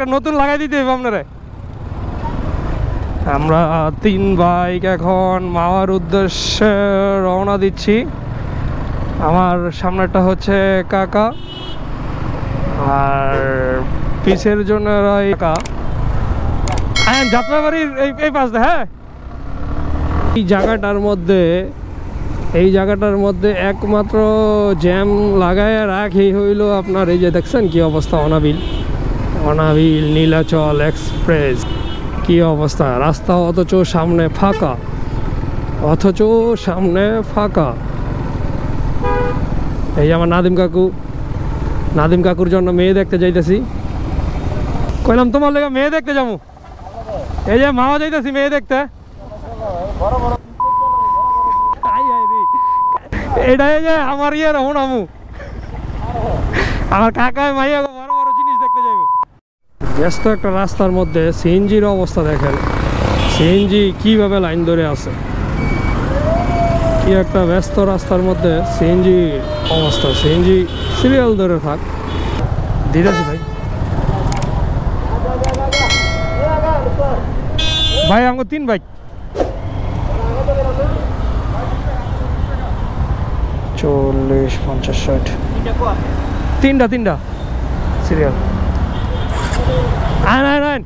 একটা নতুন লাগাই দিতে হবে আপনারা। আমরা 3 বাইক এখন মাওয়ার উদ্দেশ্যে রওনা দিচ্ছি। আমার সামনেটা হচ্ছে কাকা আর পিছের জন্য কাকা। যাত্রাবাড়ির এই পাশ দিয়ে। হ্যাঁ, এই জায়গাটার মধ্যে একমাত্র জ্যাম লাগায় রাখি হইল আপনার এই যে দেখছেন কি অবস্থা, অনাবিল নীলাচল এক্সপ্রেস কি অবস্থা, রাস্তা অথচ সামনে ফাঁকা। এই যে আমার নাদিম কাকুর জন্য মেয়ে দেখতে যাইতেছি। কইলাম তোমার লেগে মেয়ে দেখতে যাবো। এই যে মামা যাইতেছি মেয়ে দেখতে। এটাই যে আমার ইয়ে রহন আমু, আমার কাকায় মাইয়া বড় বড় জিনিস দেখতে যাইব। ব্যস্ত একটা রাস্তার মধ্যে সিএনজির অবস্থা দেখেন, সিএনজি কিভাবে লাইন ধরে আছে। কি একটা ব্যস্ত রাস্তার মধ্যে সিএনজি অবস্থা, সিএনজি সিরিয়াল ধরে থাক। দিদাসি ভাই আমাকে 3 বাইক 40, 50, 60 তিনটা সিরিয়াল। আইন